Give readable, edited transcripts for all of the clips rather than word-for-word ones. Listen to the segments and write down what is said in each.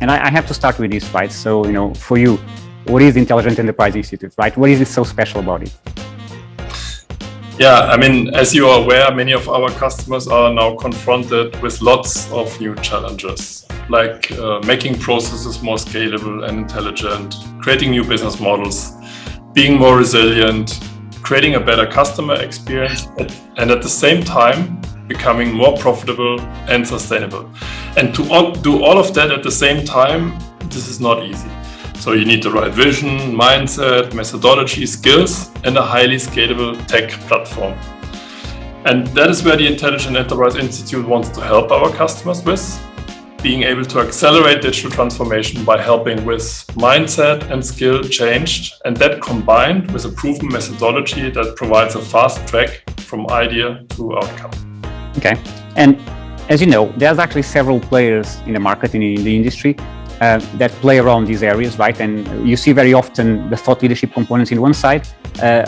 And I have to start with this, right? So, for you, what is the Intelligent Enterprise Institute, right? What is it so special about it? Yeah, I mean, as you are aware, many of our customers are now confronted with lots of new challenges, like making processes more scalable and intelligent, creating new business models, being more resilient, creating a better customer experience, and at the same time, becoming more profitable and sustainable. And to do all of that at the same time, this is not easy. So you need the right vision, mindset, methodology, skills, and a highly scalable tech platform. And that is where the Intelligent Enterprise Institute wants to help our customers with, being able to accelerate digital transformation by helping with mindset and skill change, and that combined with a proven methodology that provides a fast track from idea to outcome. Okay. And as you know, there's actually several players in the market, in the industry, that play around these areas, right? And you see very often the thought leadership components in one side.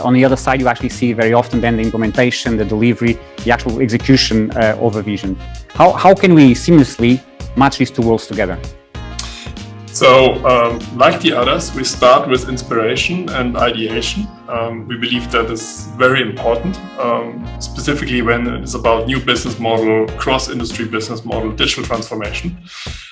On the other side, you actually see very often then the implementation, the delivery, the actual execution of a vision. How can we seamlessly match these two worlds together? So, like the others, we start with inspiration and ideation. We believe that is very important, specifically when it is about new business model, cross-industry business model, digital transformation.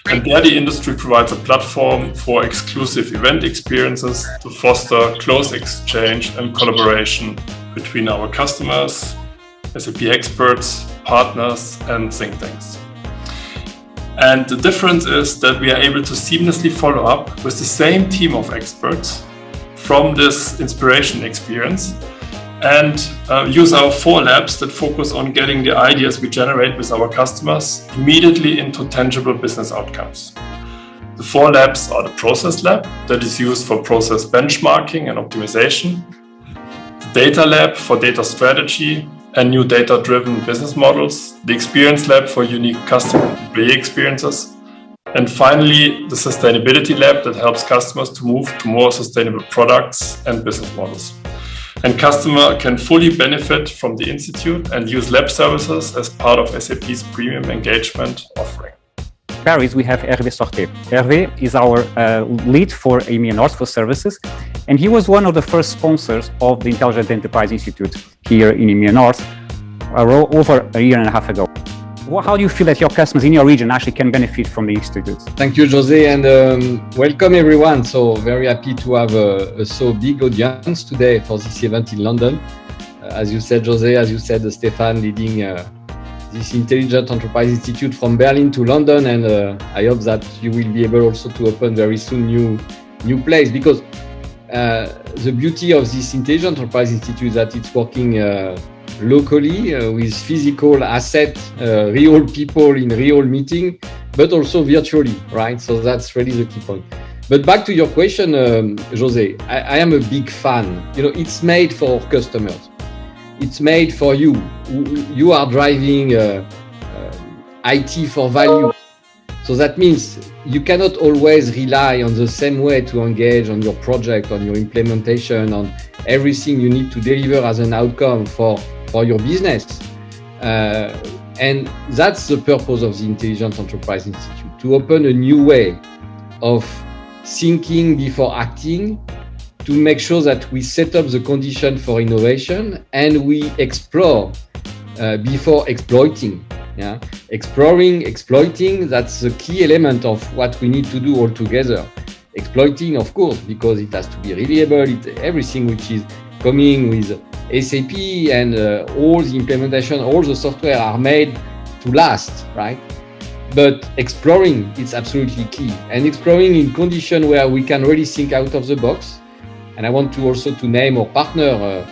And there the industry provides a platform for exclusive event experiences to foster close exchange and collaboration between our customers, SAP experts, partners, and think tanks. And the difference is that we are able to seamlessly follow up with the same team of experts from this inspiration experience and use our 4 labs that focus on getting the ideas we generate with our customers immediately into tangible business outcomes. The 4 labs are the process lab that is used for process benchmarking and optimization, the data lab for data strategy and new data-driven business models, the experience lab for unique customer and employee experiences, and finally, the sustainability lab that helps customers to move to more sustainable products and business models. And customer can fully benefit from the Institute and use lab services as part of SAP's premium engagement offering. Paris, we have Hervé Sorté. Hervé is our lead for EMEA North for services, and he was one of the first sponsors of the Intelligent Enterprise Institute here in EMEA North over a year and a half ago. How do you feel that your customers in your region actually can benefit from the Institute? Thank you, Jose, and welcome everyone. So very happy to have a so big audience today for this event in London. As you said, Jose, as you said, Stefan leading this Intelligent Enterprise Institute from Berlin to London, and I hope that you will be able also to open very soon new place, because the beauty of this Intelligent Enterprise Institute is that it's working locally with physical asset, real people in real meeting, but also virtually, right? So that's really the key point. But back to your question, Jose, I am a big fan. It's made for customers. It's made for you. You are driving IT for value. So that means you cannot always rely on the same way to engage on your project, on your implementation, on everything you need to deliver as an outcome for your business. And that's the purpose of the Intelligent Enterprise Institute, to open a new way of thinking before acting, to make sure that we set up the condition for innovation and we explore before exploiting. Yeah? Exploiting, that's the key element of what we need to do all together. Exploiting, of course, because it has to be reliable, everything which is coming with SAP and all the implementation, all the software are made to last, right? But exploring, it's absolutely key. And exploring in condition where we can really think out of the box. And I want to also to name our partner,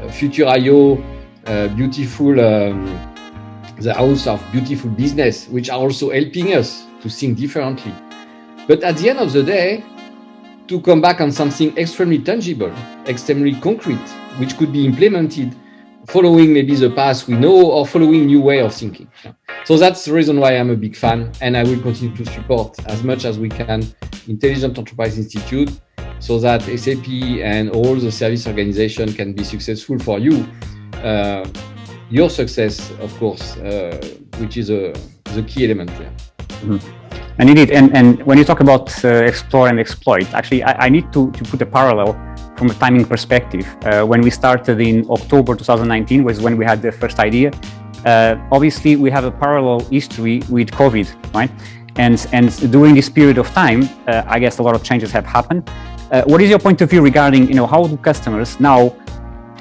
Future.io, Beautiful, the House of Beautiful Business, which are also helping us to think differently. But at the end of the day, to come back on something extremely tangible, extremely concrete, which could be implemented following maybe the path we know or following new way of thinking. So that's the reason why I'm a big fan, and I will continue to support as much as we can Intelligent Enterprise Institute, so that SAP and all the service organization can be successful for you. Your success, of course, which is the key element there. Mm-hmm. And indeed, and when you talk about explore and exploit, actually, I need to put a parallel from a timing perspective. When we started in October 2019 was when we had the first idea. Obviously, we have a parallel history with COVID, right? And during this period of time, I guess a lot of changes have happened. What is your point of view regarding, how do customers now,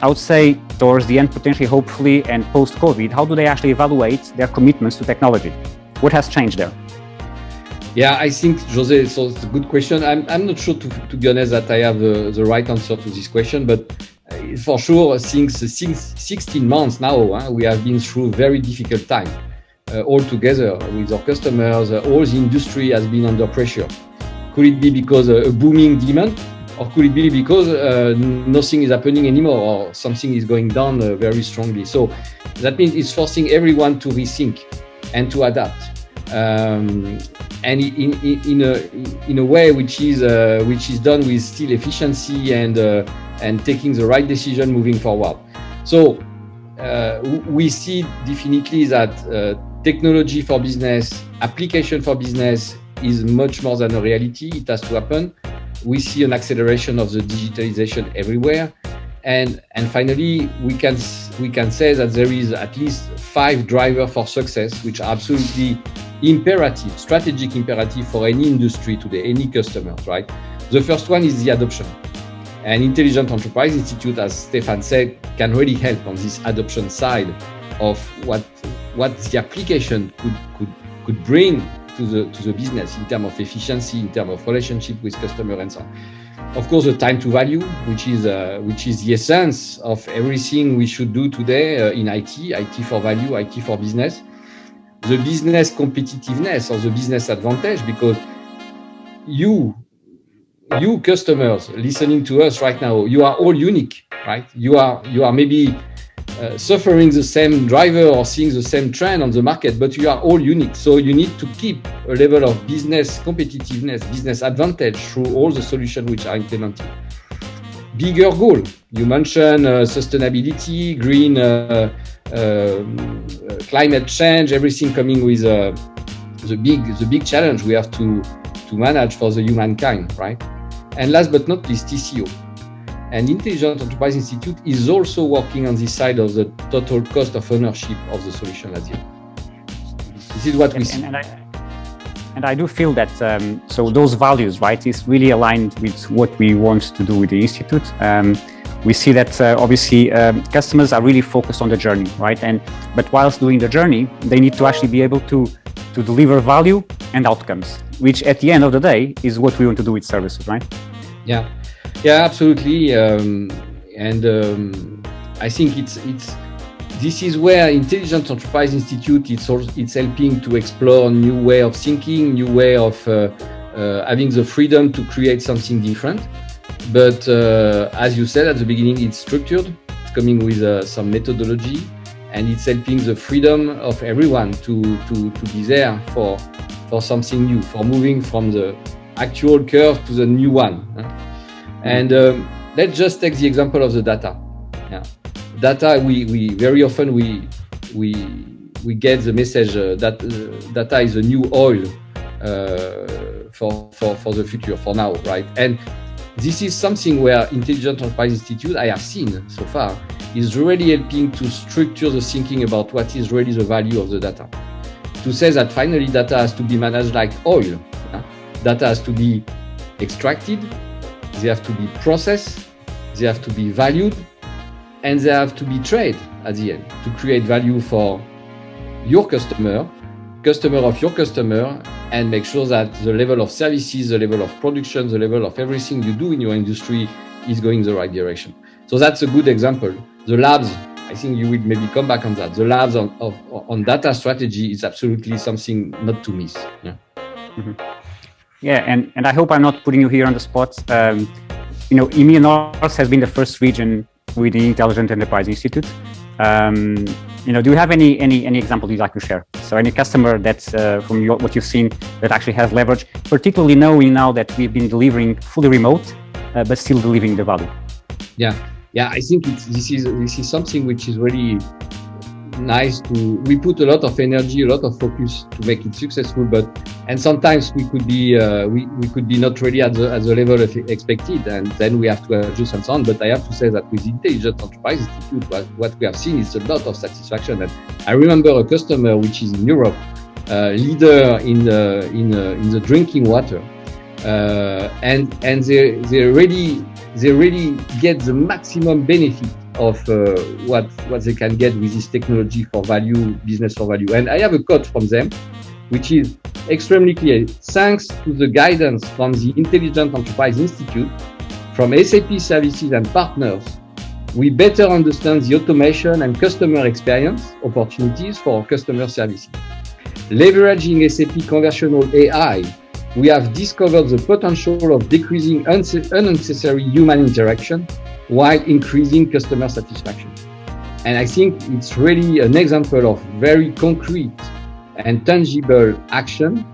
I would say towards the end, potentially, hopefully, and post-COVID, how do they actually evaluate their commitments to technology? What has changed there? Yeah, I think, Jose, so it's a good question. I'm not sure, to be honest, that I have the right answer to this question, but for sure, since 16 months now, we have been through a very difficult time all together with our customers. All the industry has been under pressure. Could it be because a booming demand, or could it be because nothing is happening anymore, or something is going down very strongly? So that means it's forcing everyone to rethink and to adapt. And in a way which is done with still efficiency and taking the right decision moving forward. So we see definitely that technology for business, application for business is much more than a reality. It has to happen. We see an acceleration of the digitalization everywhere. And finally, we can say that there is at least 5 drivers for success, which are absolutely imperative, strategic imperative for any industry today, any customers, right? The first one is the adoption. And Intelligent Enterprise Institute, as Stefan said, can really help on this adoption side of what the application could bring to the business in terms of efficiency, in terms of relationship with customer and so on. Of course, the time to value, which is the essence of everything we should do today in IT for value, IT for business. The business competitiveness or the business advantage, because you customers listening to us right now, you are all unique, right? You are maybe suffering the same driver or seeing the same trend on the market, but you are all unique. So you need to keep a level of business competitiveness, business advantage through all the solutions which are implemented. Bigger goal. You mentioned sustainability, green, climate change, everything coming with the big challenge we have to manage for the humankind, right? And last but not least, TCO. And Intelligent Enterprise Institute is also working on this side of the total cost of ownership of the solution at the end. This is what we see. And I do feel that, so those values, right, is really aligned with what we want to do with the Institute. We see that obviously customers are really focused on the journey, right? But whilst doing the journey, they need to actually be able to deliver value and outcomes, which at the end of the day is what we want to do with services, right? Yeah, absolutely. I think this is where Intelligent Enterprise Institute it's helping to explore a new way of thinking, new way of having the freedom to create something different. But as you said at the beginning, it's structured. It's coming with some methodology, and it's helping the freedom of everyone to be there for something new, for moving from the actual curve to the new one. And let's just take the example of the data. Yeah. Data, we very often we get the message that data is a new oil for the future, for now, right? And this is something where Intelligent Enterprise Institute, I have seen so far, is really helping to structure the thinking about what is really the value of the data. To say that finally data has to be managed like oil. Data has to be extracted, they have to be processed, they have to be valued, and they have to be traded at the end to create value for your customer of your customer, and make sure that the level of services, the level of production, the level of everything you do in your industry is going the right direction. So that's a good example. The labs, I think you will maybe come back on that. The labs on data strategy is absolutely something not to miss. Yeah. Mm-hmm. Yeah, and I hope I'm not putting you here on the spot. EMEA North has been the first region with the Intelligent Enterprise Institute. Do you have any examples you'd like to share? So any customer that's from what you've seen that actually has leverage, particularly knowing now that we've been delivering fully remote, but still delivering the value. Yeah. I think this is something which is really nice we put a lot of energy, a lot of focus to make it successful, and sometimes we could be not really at the level of expected, and then we have to adjust and so on. But I have to say that with Intelligent Enterprise Institute, what we have seen is a lot of satisfaction. And I remember a customer which is in Europe, leader in the drinking water, and they really get the maximum benefit of what they can get with this technology for value, business for value. And I have a quote from them, which is extremely clear. Thanks to the guidance from the Intelligent Enterprise Institute, from SAP services and partners, we better understand the automation and customer experience opportunities for our customer services. Leveraging SAP conversational AI, we have discovered the potential of decreasing unnecessary human interaction while increasing customer satisfaction. And I think it's really an example of very concrete and tangible action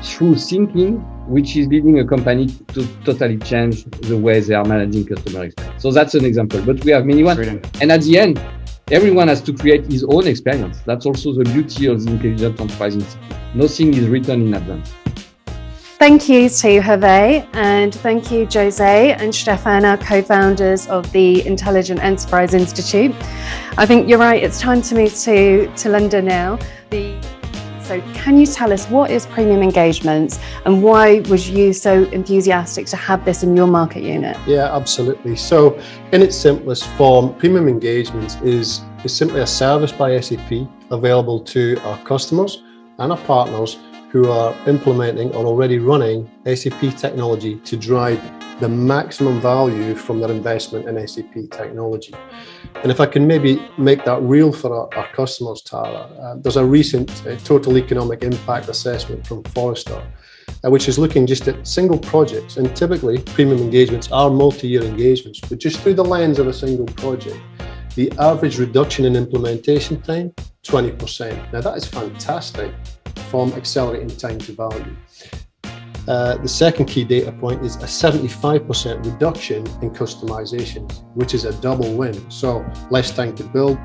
through thinking, which is leading a company to totally change the way they are managing customer experience. So that's an example, but we have many ones. Brilliant. And at the end, everyone has to create his own experience. That's also the beauty of the Intelligent Enterprise Institute. Nothing is written in advance. Thank you to Hervé, and thank you Jose and Stefan, our co-founders of the Intelligent Enterprise Institute. I think you're right, it's time to move to London now. So can you tell us what is premium engagements and why was you so enthusiastic to have this in your market unit? Yeah, absolutely. So in its simplest form, premium engagements is simply a service by SAP available to our customers and our partners who are implementing or already running SAP technology to drive the maximum value from their investment in SAP technology. And if I can maybe make that real for our customers, Tara, there's a recent total economic impact assessment from Forrester, which is looking just at single projects. And typically, premium engagements are multi-year engagements, but just through the lens of a single project, the average reduction in implementation time, 20%. Now that is fantastic from accelerating time to value. The second key data point is a 75% reduction in customization, which is a double win. So less time to build,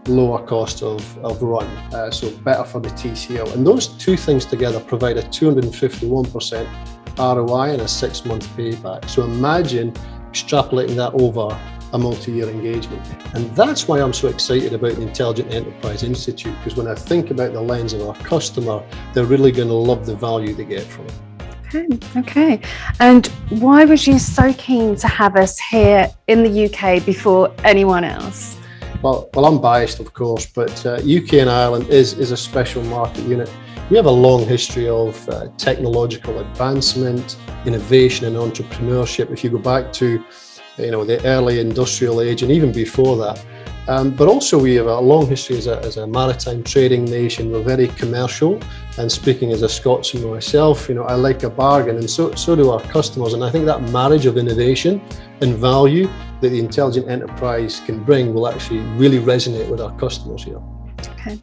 lower cost of run, so better for the TCO. And those two things together provide a 251% ROI and a 6-month payback. So imagine extrapolating that over a multi-year engagement. And that's why I'm so excited about the Intelligent Enterprise Institute, because when I think about the lens of our customer, they're really going to love the value they get from it. Okay. And why was you so keen to have us here in the UK before anyone else? Well, I'm biased, of course, but UK and Ireland is a special market unit. We have a long history of technological advancement, innovation and entrepreneurship. If you go back to the early industrial age and even before that. But also we have a long history as a maritime trading nation. We're very commercial, and speaking as a Scotsman myself, I like a bargain, and so do our customers. And I think that marriage of innovation and value that the Intelligent Enterprise can bring will actually really resonate with our customers here. Okay.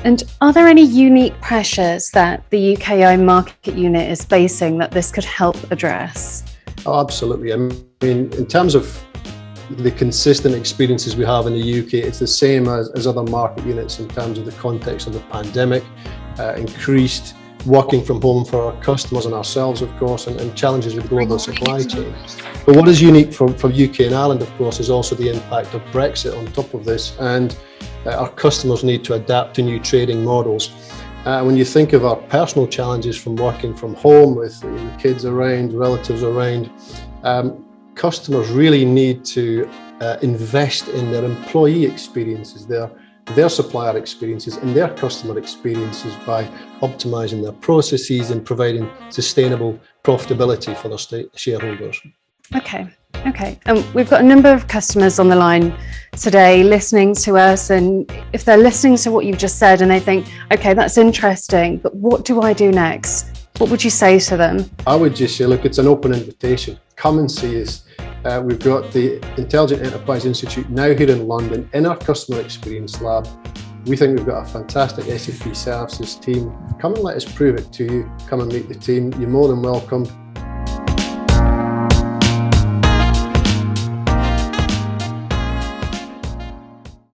And are there any unique pressures that the UKI market unit is facing that this could help address? Oh, absolutely. I mean, in terms of the consistent experiences we have in the UK, it's the same as other market units in terms of the context of the pandemic, increased working from home for our customers and ourselves, of course, and challenges with global supply chain. But what is unique from UK and Ireland, of course, is also the impact of Brexit on top of this, and our customers need to adapt to new trading models. When you think of our personal challenges from working from home with kids around, relatives around, customers really need to invest in their employee experiences, their supplier experiences and their customer experiences by optimizing their processes and providing sustainable profitability for their shareholders. Okay. We've got a number of customers on the line today listening to us, and if they're listening to what you've just said and they think, okay, that's interesting, but what do I do next? What would you say to them? I would just say, look, it's an open invitation. Come and see us. We've got the Intelligent Enterprise Institute now here in London in our Customer Experience Lab. We think we've got a fantastic SAP services team. Come and let us prove it to you. Come and meet the team. You're more than welcome.